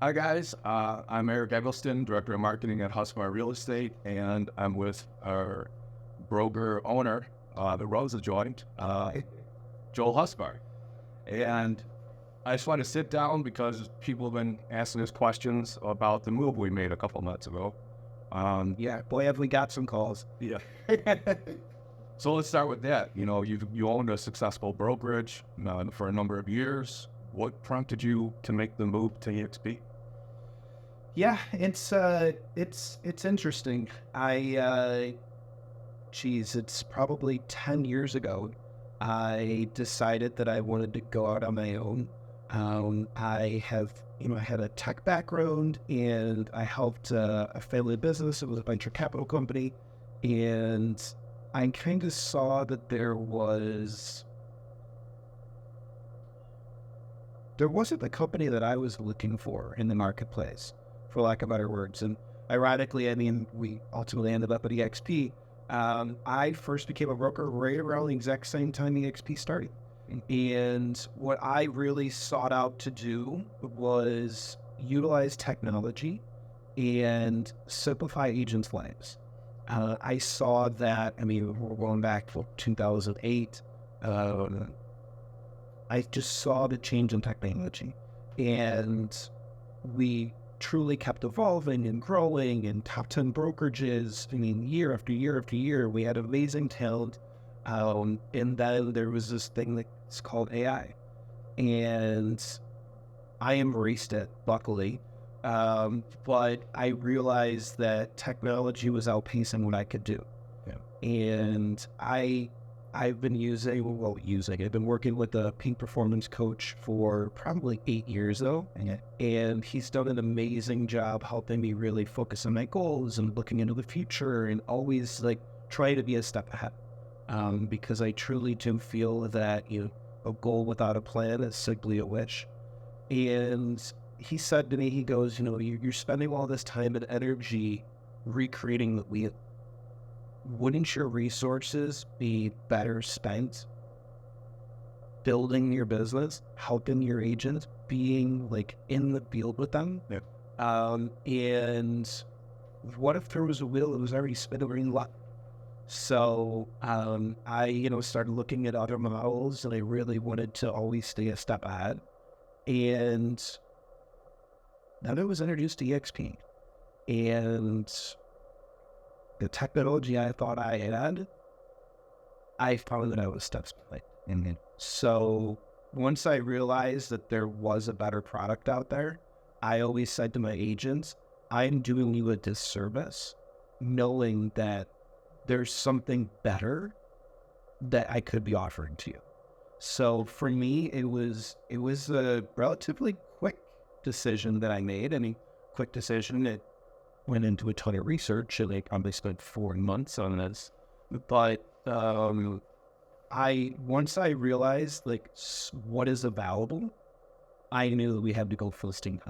Hi guys, I'm Erik Eggleston, Director of Marketing at HusVar Real Estate, and I'm with our broker owner, the Rosa joint, Joel HusVar. And I just want to sit down because people have been asking us questions about the move we made a couple months ago. Yeah, boy, have we got some calls. Yeah. So let's start with that. You know, you owned a successful brokerage for a number of years. What prompted you to make the move to eXp? Yeah, it's interesting. It's probably 10 years ago. I decided that I wanted to go out on my own. I had a tech background and I helped a family business. It was a venture capital company. And I kind of saw that there wasn't the company that I was looking for in the marketplace, for lack of better words. And ironically, we ultimately ended up at eXp. I first became a broker right around the exact same time eXp started. And what I really sought out to do was utilize technology and simplify agents' lives. I saw that, we're going back to 2008. I just saw the change in technology, and we truly kept evolving and growing, and top 10 brokerages. Year after year after year, we had amazing talent. And then there was this thing that's called AI, and I embraced it, luckily. But I realized that technology was outpacing what I could do. Yeah. And I've been working with a peak performance coach for probably 8 years now. Okay. And he's done an amazing job helping me really focus on my goals and looking into the future and always try to be a step ahead. Because I truly do feel that, a goal without a plan is simply a wish. And he said to me, he goes, you're spending all this time and energy recreating the wheel. Wouldn't your resources be better spent building your business, helping your agents, being in the field with them? Yeah. And what if there was a wheel that was already spinning in luck? So I started looking at other models, and I really wanted to always stay a step ahead. And then I was introduced to eXp, and the technology I thought I had, I found that I was steps behind. Mm-hmm. So once I realized that there was a better product out there, I always said to my agents, I'm doing you a disservice knowing that there's something better that I could be offering to you. So for me, it was a relatively quick decision that I made. Quick decision. It went into a ton of research, and I probably spent 4 months on this. But once I realized what is available, I knew that we had to go for listing.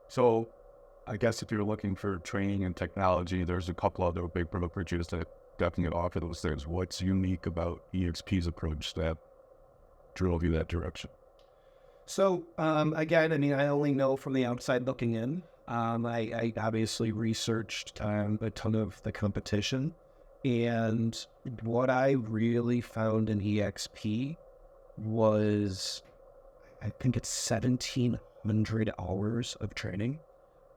So I guess if you're looking for training and technology, there's a couple other big brokerages that definitely offer those things. What's unique about eXp's approach that drove you that direction? So again, I only know from the outside looking in. I obviously researched a ton of the competition, and what I really found in eXp was, I think it's 1,700 hours of training.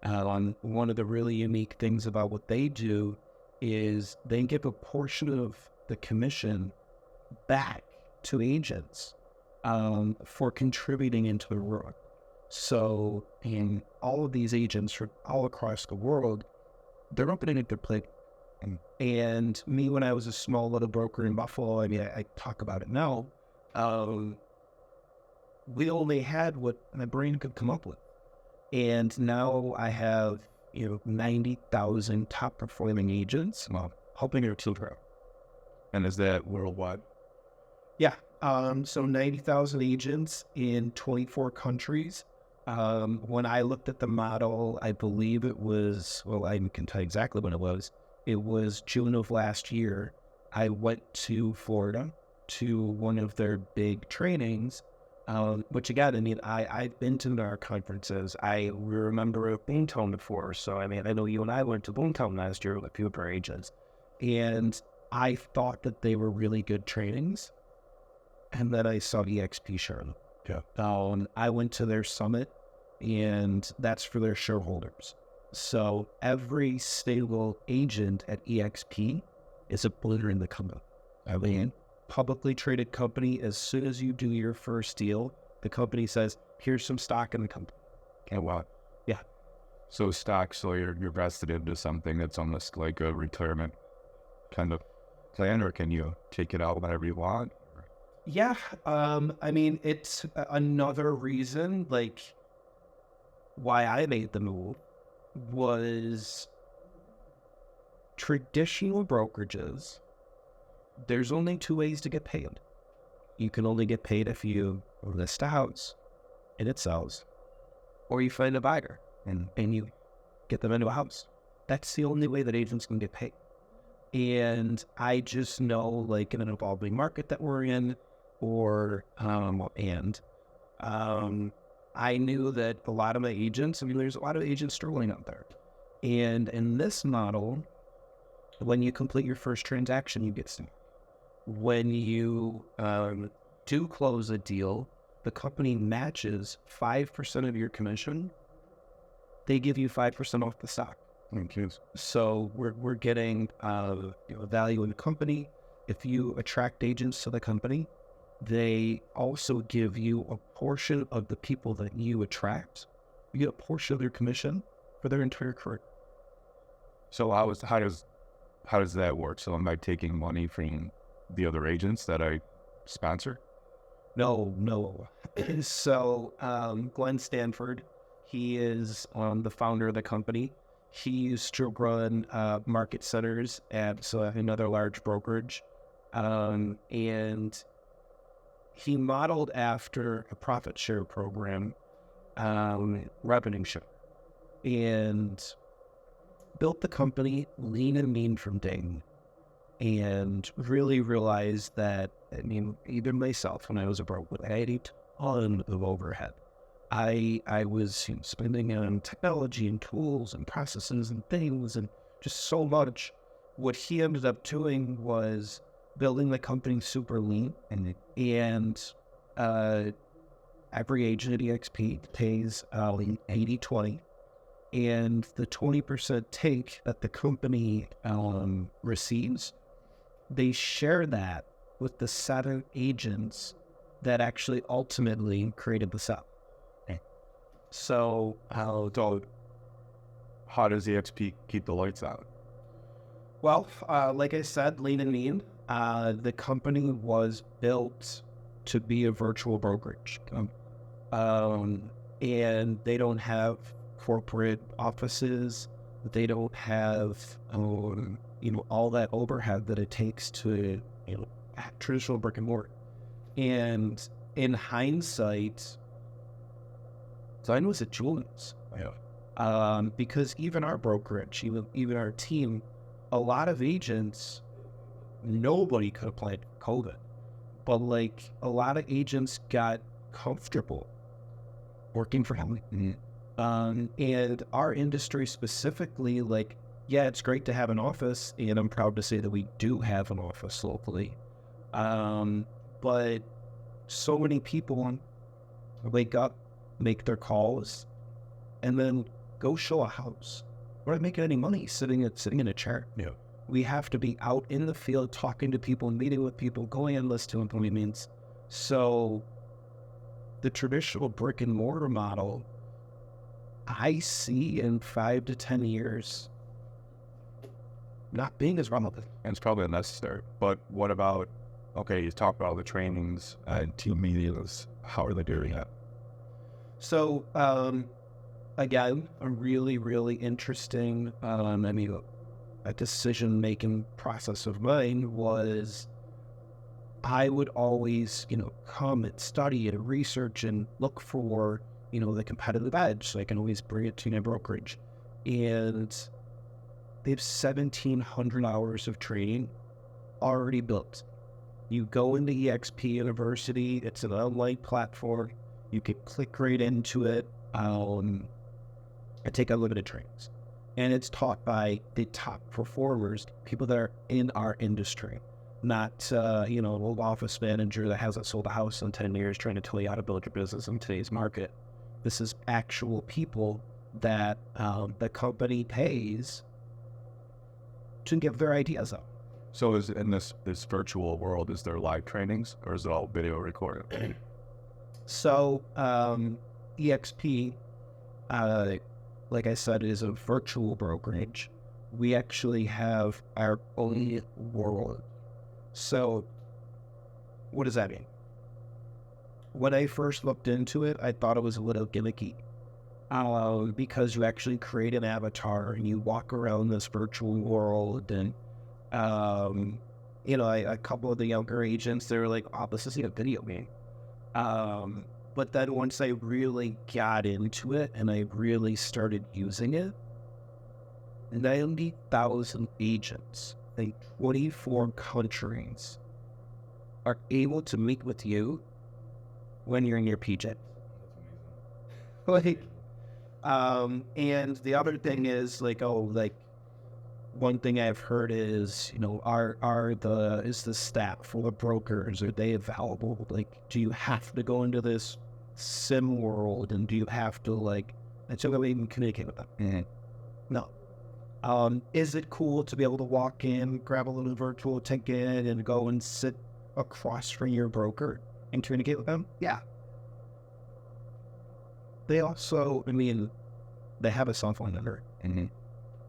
One of the really unique things about what they do is they give a portion of the commission back to agents for contributing into the work. So, in all of these agents from all across the world, they're opening a good plate. And me, when I was a small little broker in Buffalo, I talk about it now, we only had what my brain could come up with. And now I have, 90,000 top performing agents helping their team grow. And is that worldwide? Yeah. So 90,000 agents in 24 countries. When I looked at the model, I believe it was, I can tell you exactly when it was. It was June of last year. I went to Florida to one of their big trainings Which again, I mean, I've been to our conferences. I remember Boomtown before. So, I mean, I know you and I went to Boomtown last year with a few of our agents. And I thought that they were really good trainings. And then I saw eXp Charlotte. Yeah. I went to their summit, and that's for their shareholders. So every single agent at eXp is a believer in the company. I mean, publicly traded company, as soon as you do your first deal, the company says, here's some stock in the company. Oh, wow. Yeah. So stock, so you're vested into something that's almost like a retirement kind of plan, or can you take it out whenever you want? Yeah. I mean, it's another reason, like, why I made the move was traditional brokerages. There's only two ways to get paid. You can only get paid if you list a house and it sells, or you find a buyer and you get them into a house. That's the only way that agents can get paid. And I just know, like, in an evolving market that we're in, I knew that a lot of my agents, I mean, there's a lot of agents struggling out there. And in this model, when you complete your first transaction, you get some. When you do close a deal, the company matches 5% of your commission. They give you 5% off the stock. So we're getting value in the company. If you attract agents to the company, they also give you a portion of the people that you attract. You get a portion of their commission for their entire career. So how does that work? So am I taking money from the other agents that I sponsor? No. So Glenn Stanford, he is the founder of the company. He used to run market centers at another large brokerage, and he modeled after a profit share program, revenue share, and built the company lean and mean from day one. And really realized that, I mean, even myself, when I was a broker, I had a ton of overhead. I was spending on technology and tools and processes and things and just so much. What he ended up doing was building the company super lean, and every agent at eXp pays 80-20, and the 20% take that the company receives, they share that with the 7 agents that actually ultimately created the sale. So how does eXp keep the lights out? Well, like I said, lean and mean. The company was built to be a virtual brokerage. And they don't have corporate offices. They don't have, all that overhead that it takes to, traditional brick and mortar. And in hindsight, Zion was a jewels. Yeah. Because even our brokerage, even our team, a lot of agents, nobody could have planned COVID, but like a lot of agents got comfortable working from home. Mm-hmm. And our industry specifically, like, yeah, it's great to have an office, and I'm proud to say that we do have an office locally. But so many people wake up, make their calls, and then go show a house. We're not making any money sitting in a chair. Yeah. We have to be out in the field, talking to people, meeting with people, going on list to appointments. So the traditional brick and mortar model, I see in 5 to 10 years not being as relevant. And it's probably unnecessary. But what about, you talk about all the trainings and team meetings. How are they doing that? So, again, a really, really interesting, a decision-making process of mine was I would always, come and study and research and look for, the competitive edge, so I can always bring it to my brokerage. And they have 1,700 hours of training already built. You go into eXp University. It's an online platform. You can click right into it and take unlimited trainings. And it's taught by the top performers, people that are in our industry, not, an old office manager that hasn't sold a house in 10 years trying to tell you how to build your business in today's market. This is actual people that the company pays to give their ideas out. So is in this virtual world, is there live trainings or is it all video recorded? So eXp, like I said, is a virtual brokerage. We actually have our own world. So what does that mean? When I first looked into it, I thought it was a little gimmicky. Because you actually create an avatar and you walk around this virtual world and, a couple of the younger agents, they were like, oh, this is a video game. But then once I really got into it and I really started using it, 90,000 agents in 24 countries are able to meet with you when you're in your PJ. And the other thing is one thing I've heard is, is the staff for the brokers, are they available? Do you have to go into this sim world and do you have to until we even communicate with them? Mm-hmm. No. Is it cool to be able to walk in, grab a little virtual ticket and go and sit across from your broker and communicate with them? Yeah. They also, they have a cell phone number. Mm-hmm.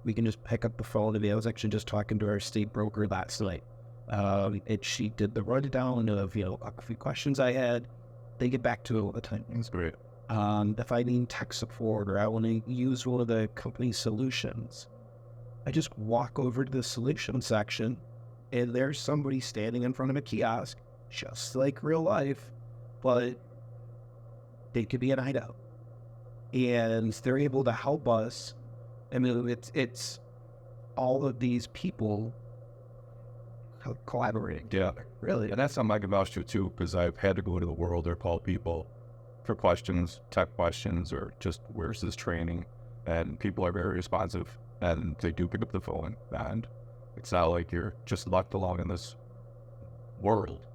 We can just pick up the phone. I was actually just talking to our state broker last night. She did the rundown of, a few questions I had. They get back to it all the time. That's great. If I need tech support or I want to use one of the company's solutions, I just walk over to the solution section and there's somebody standing in front of a kiosk, just like real life, but they could be an hideout. And they're able to help us. It's all of these people collaborating together, really. And that's something I can vouch to too, because I've had to go to the world or call people for questions, tech questions, or just where's this training, and people are very responsive and they do pick up the phone, and it's not like you're just left alone in this world,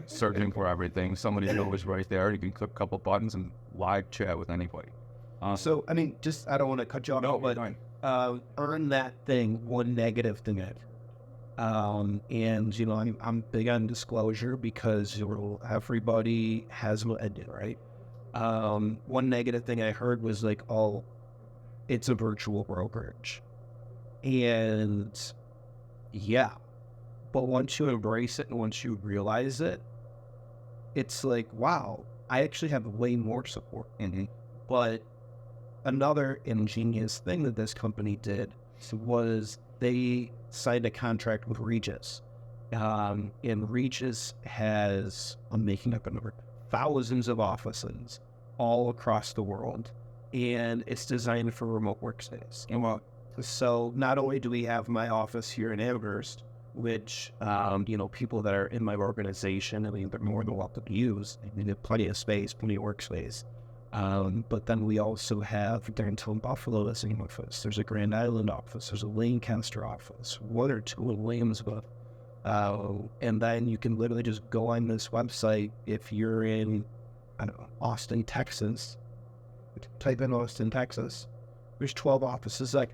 searching for everything. Somebody's always right there. You can click a couple buttons and live chat with anybody. I don't want to cut you off, but earn that thing, one negative thing. I'm big on disclosure because everybody has an idea, right? One negative thing I heard was it's a virtual brokerage. And yeah, but once you embrace it and once you realize it, it's wow, I actually have way more support. Mm-hmm. But another ingenious thing that this company did was they signed a contract with Regis. And Regis has, I'm making up a number, thousands of offices all across the world. And it's designed for remote workspace. So not only do we have my office here in Amherst, which, people that are in my organization, they're more than welcome to use. They have plenty of space, plenty of workspace. But then we also have downtown Buffalo as an office. There's a Grand Island office. There's a Lancaster office, one or two in Williamsburg. And then you can literally just go on this website. If you're in, Austin, Texas, type in Austin, Texas, there's 12 offices there.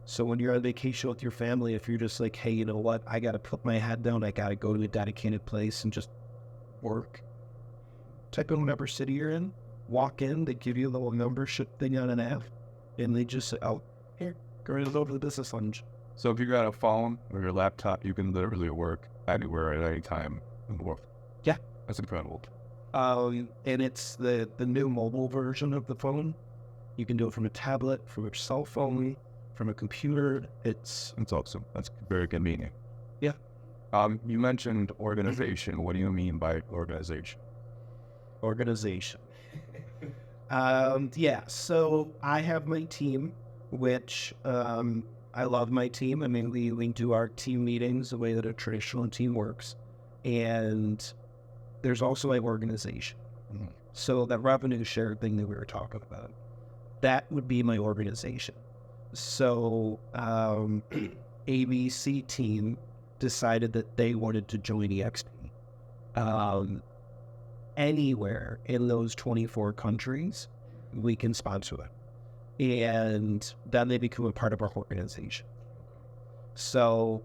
So when you're on vacation with your family, if you're just hey, you know what? I got to put my head down. I got to go to a dedicated place and just work. Type in whatever city you're in. Walk in, they give you a little membership thing on an app, and they just say, oh, here, go right over to the business lunch. So if you got a phone or your laptop, you can literally work anywhere at any time in the world. Yeah. That's incredible. And it's the new mobile version of the phone. You can do it from a tablet, from a cell phone, from a computer. It's awesome. That's very convenient. Yeah. You mentioned organization. What do you mean by organization? Organization. So I have my team, which I love my team. We do our team meetings the way that a traditional team works. And there's also an organization. Mhm. So that revenue share thing that we were talking about, that would be my organization. So ABC team decided that they wanted to join eXp. Anywhere in those 24 countries, we can sponsor them. And then they become a part of our organization. So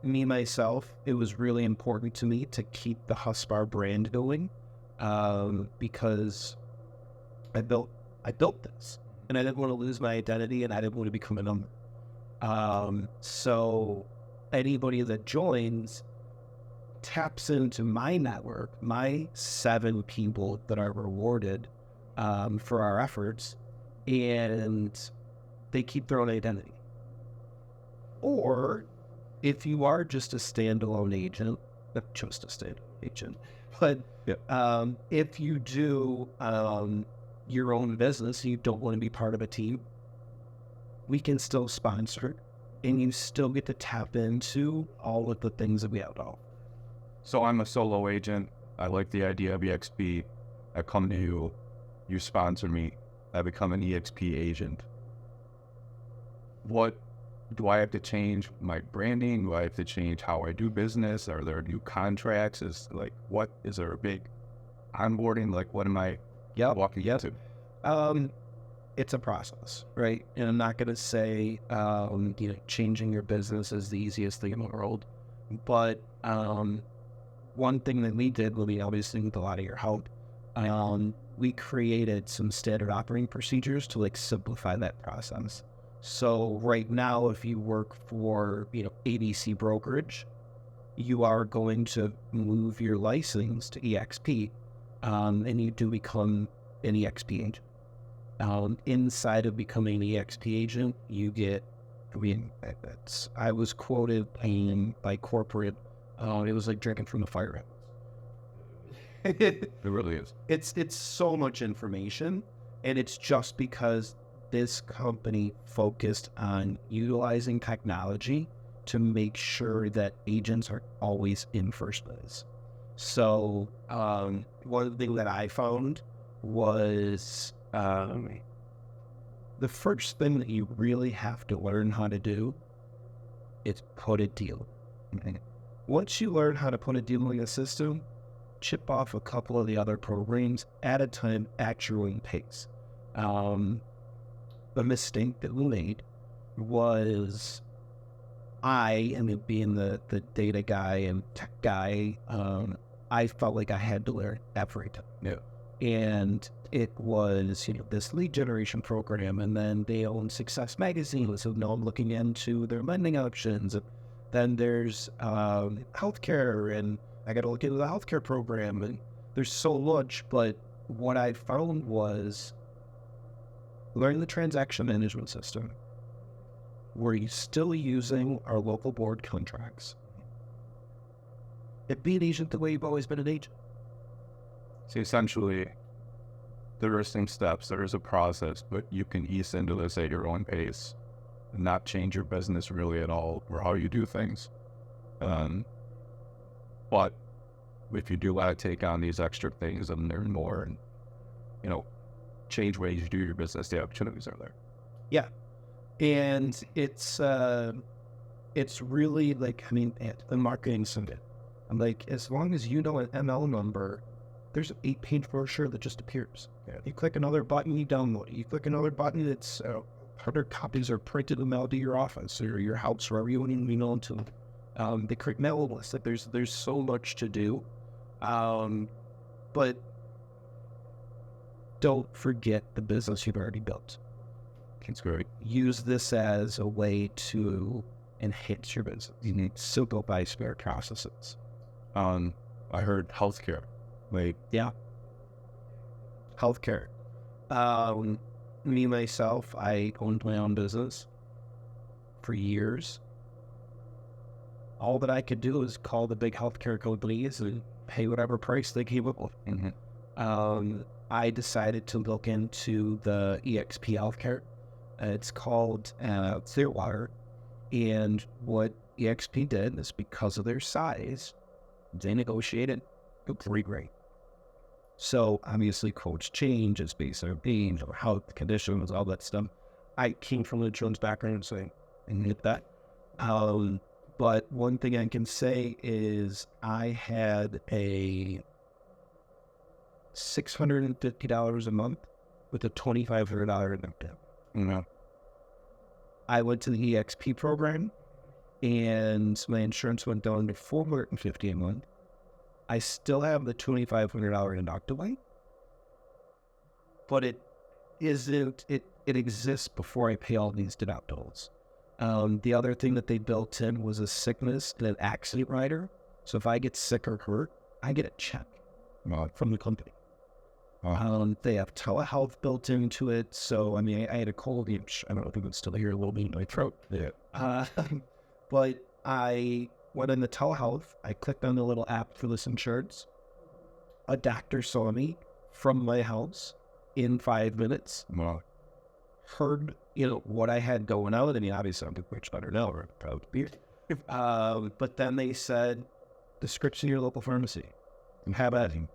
me, myself, it was really important to me to keep the HusVar brand going because I built this and I didn't want to lose my identity and I didn't want to become a number. So anybody that joins taps into my network, my 7 people that are rewarded for our efforts, and they keep their own identity. Or if you are just a standalone agent, not just a standalone agent, but if you do your own business, you don't want to be part of a team, we can still sponsor and you still get to tap into all of the things that we have to offer. So I'm a solo agent. I like the idea of eXp. I come to you, you sponsor me, I become an eXp agent. What do I have to change my branding? Do I have to change how I do business? Are there new contracts? Is there a big onboarding? Like, what am I walking into? It's a process, right? And I'm not going to say, changing your business is the easiest thing in the world. But one thing that we did, obviously with a lot of your help, we created some standard operating procedures to simplify that process. So right now, if you work for, ABC Brokerage, you are going to move your license to eXp, and you do become an eXp agent. Inside of becoming an eXp agent, you get, I was quoted by corporate, it was like drinking from the fire hose. It really is. It's so much information, and it's just because this company focused on utilizing technology to make sure that agents are always in first place. So one thing that I found was the first thing that you really have to learn how to do is put a deal. Once you learn how to put a deal in the system, chip off a couple of the other programs at a time at your own pace. The mistake that we made was being the data guy and tech guy, I felt like I had to learn everything. Yeah. And it was, this lead generation program, and then they own Success Magazine, so now I'm looking into their lending options. And then there's healthcare, and I got to look into the healthcare program, and there's so much. But what I found was learn the transaction management system. Were you still using our local board contracts? And be an agent the way you've always been an agent. So essentially, there are some steps, there is a process, but you can ease into this at your own pace and not change your business really at all or how you do things. But if you do want to take on these extra things and learn more and, change ways you do your business, the opportunities are there. Yeah. And it's really the marketing syndicate. I'm like, as long as you know an ML number, there's an 8-page brochure that just appears. Yeah. You click another button, you download it. You click another button, it's 100 copies are printed and mailed to your office or your house, wherever you want to email them to. They create mail lists. There's so much to do, but don't forget the business you've already built. That's great. Use this as a way to enhance your business. Simplify spare processes. I heard healthcare. Yeah. Healthcare. Me, myself, I owned my own business for years. All that I could do is call the big healthcare companies and pay whatever price they came up with. Mm-hmm. I decided to look into the eXp Healthcare. It's called Clearwater. And what eXp did is, because of their size, They negotiated. It was great. So obviously coach changes based on age or health conditions, all that stuff. I came from an insurance background, so I get that. But one thing I can say is I had a $650 a month with a $2,500 deductible. Yeah. I went to the eXp program, and my insurance went down to $450 a month. I still have the $2,500 deductible, but it isn't. It exists before I pay all these deductibles. The other thing that they built in was a sickness and an accident rider. So if I get sick or hurt, I get a check from the company. They have telehealth built into it. So, I mean, I had a cold. I don't know if it's still here a little bit in my throat. Yeah. But I went in the telehealth. I clicked on the little app for this insurance. A doctor saw me from my house in 5 minutes. Wow. Heard, what I had going on. I mean, obviously I'm much better now, or probably. But then they said, the scripts in your local pharmacy. And how about it?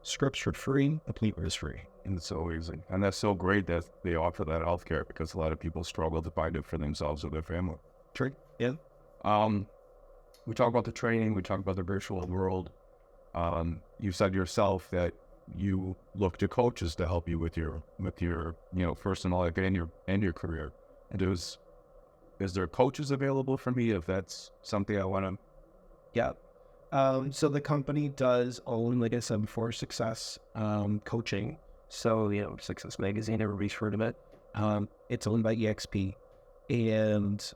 Scripts for free, appointment is free. And it's so easy. And that's so great that they offer that healthcare, because a lot of people struggle to find it for themselves or their family. True. Yeah. We talk about the training, we talk about the virtual world. You said yourself that you look to coaches to help you with your personal life and your career. And is there coaches available for me if that's something I want to? Yeah. So the company does own, like I said before, Success Coaching. So, Success Magazine, everybody's heard of it. It's owned by eXp. And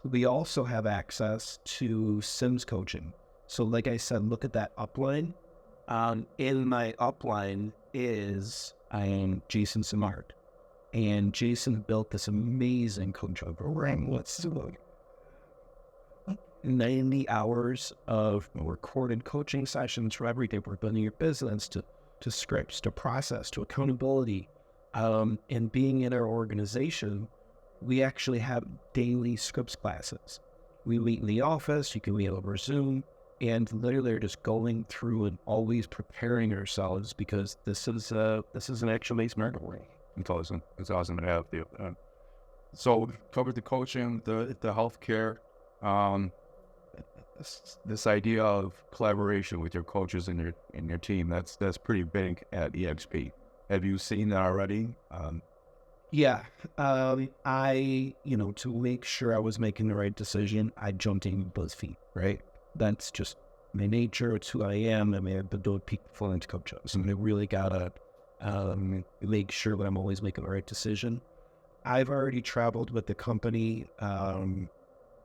we also have access to Sims coaching. So like I said, look at that upline. In my upline is Jason Simard. And Jason built this amazing coaching program. What's 90 hours of recorded coaching sessions for everything from building your business to scripts, to process, to accountability. And being in our organization, we actually have daily scripts classes. We meet in the office, you can meet over Zoom, and literally are just going through and always preparing ourselves, because this is an actually smart way. It's awesome to have you. So we've covered the coaching, the healthcare, this idea of collaboration with your coaches and your team. That's pretty big at eXp. Have you seen that already? Yeah. I, to make sure I was making the right decision, I jumped in both feet, right? That's just my nature. It's who I am. I mean, I've been doing peak performance coaches. I mean, I really gotta make sure that I'm always making the right decision. I've already traveled with like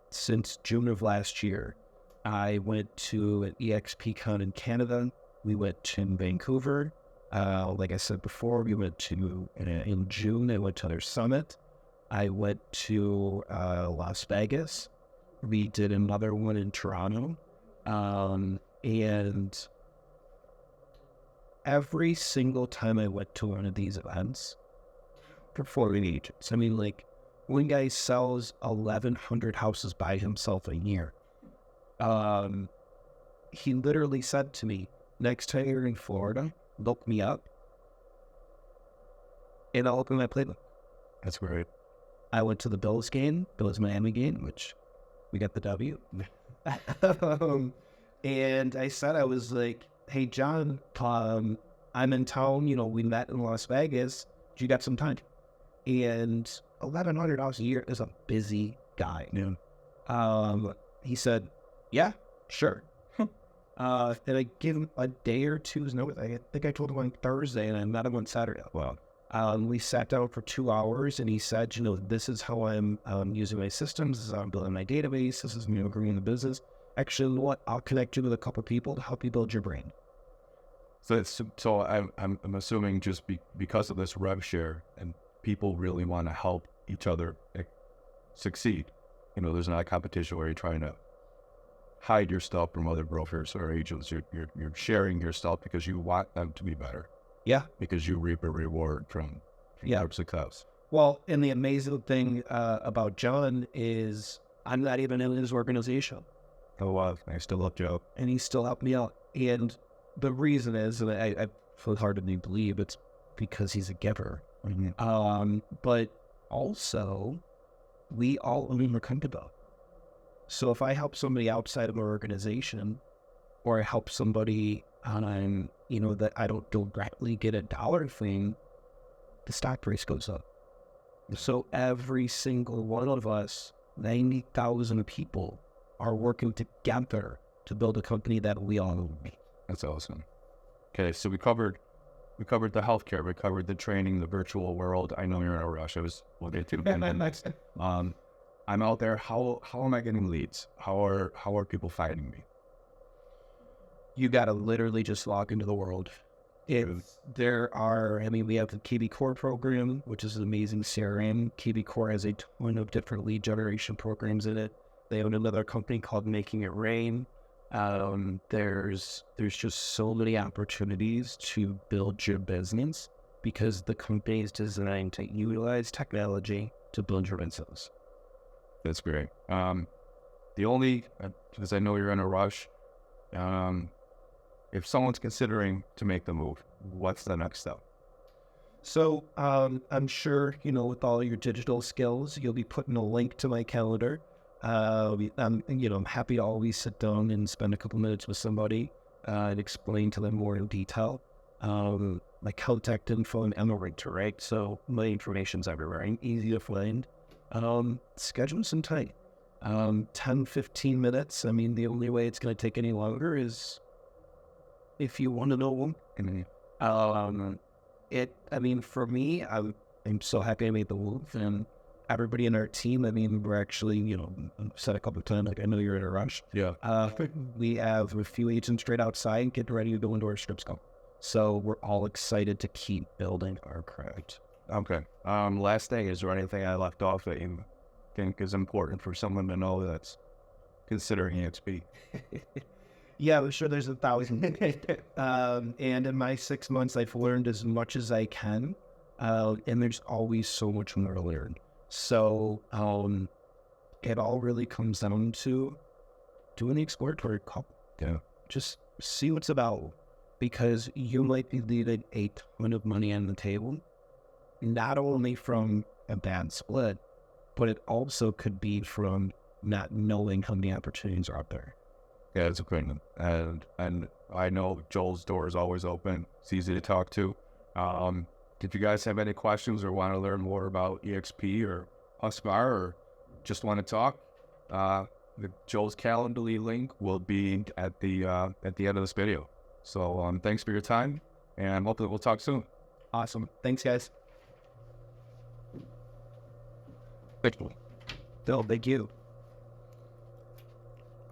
since June of last year. I went to an eXp Con in Canada. We went to Vancouver. Like I said before, we went to, in June, I went to their summit. I went to Las Vegas. We did another one in Toronto. And every single time I went to one of these events, performing agents. I mean, like, one guy sells 1,100 houses by himself a year. He literally said to me, next time you're in Florida, look me up, and I'll open my playbook. That's great. I went to the Bills Miami game, which we got the W. And I said, I was like, hey, John, I'm in town. We met in Las Vegas. Do you got some time? And $1,100 a year is a busy guy. Yeah. He said, yeah, sure. And I gave him a day or two's notice. I think I told him on Thursday, and I met him on Saturday. Wow. We sat down for 2 hours, and he said, this is how I'm using my systems. This is how I'm building my database. This is growing the business. Actually, you know what? I'll connect you with a couple of people to help you build your brand. So I'm assuming just because of this rev share, and people really want to help each other succeed. There's not a competition where you're trying to hide your stuff from other brokers or agents. You're sharing your stuff because you want them to be better. Yeah. Because you reap a reward from their success. Well, and the amazing thing about John is I'm not even in his organization. I still love Joe. and he still helped me out. And the reason is, and I feel hard to believe, it's because he's a giver. But also, we all own our company. So if I help somebody outside of our organization, or I help somebody that I don't directly get a dollar thing, the stock price goes up. So every single one of us, 90,000 people, are working together to build a company that we all own. That's awesome. Okay, so we covered the healthcare, we covered the training, the virtual world. I know you're in a rush. We'll get to it. I'm out there. How am I getting leads? How are people finding me? You got to literally just log into the world. We have the KB Core program, which is an amazing CRM. KB Core has a ton of different lead generation programs in it. They own another company called Making It Rain. There's just so many opportunities to build your business because the company is designed to utilize technology to build your business. That's great. Because I know you're in a rush, if someone's considering to make the move, what's the next step? So I'm sure, with all your digital skills, you'll be putting a link to my calendar. I'm happy to always sit down and spend a couple minutes with somebody and explain to them more in detail. My contact info and Emerita, right? So my information's everywhere. I'm easy to find. Schedule some time. 10, 15 minutes. I mean, the only way it's going to take any longer is if you want to know one. For me, I'm so happy I made the move, and everybody in our team, we're actually, I've said a couple of times, like, I know you're in a rush. Yeah. We have a few agents straight outside getting ready to go into our strip club. So we're all excited to keep building our craft. Okay. Last thing, is there anything I left off that you think is important for someone to know that's considering eXp? Yeah, I'm sure there's 1,000. And in my 6 months, I've learned as much as I can. And there's always so much more to learn. So it all really comes down to doing the exploratory call. Yeah. Just see what's about. Because you might be leaving a ton of money on the table, not only from a bad split, but it also could be from not knowing how many opportunities are out there. Yeah, it's a great one. And I know Joel's door is always open. It's easy to talk to. If you guys have any questions or want to learn more about eXp or HusVar or just want to talk, Joel's Calendly link will be at the end of this video. So thanks for your time, and hopefully we'll talk soon. Awesome. Thanks, guys. Thank you. Phil, thank you.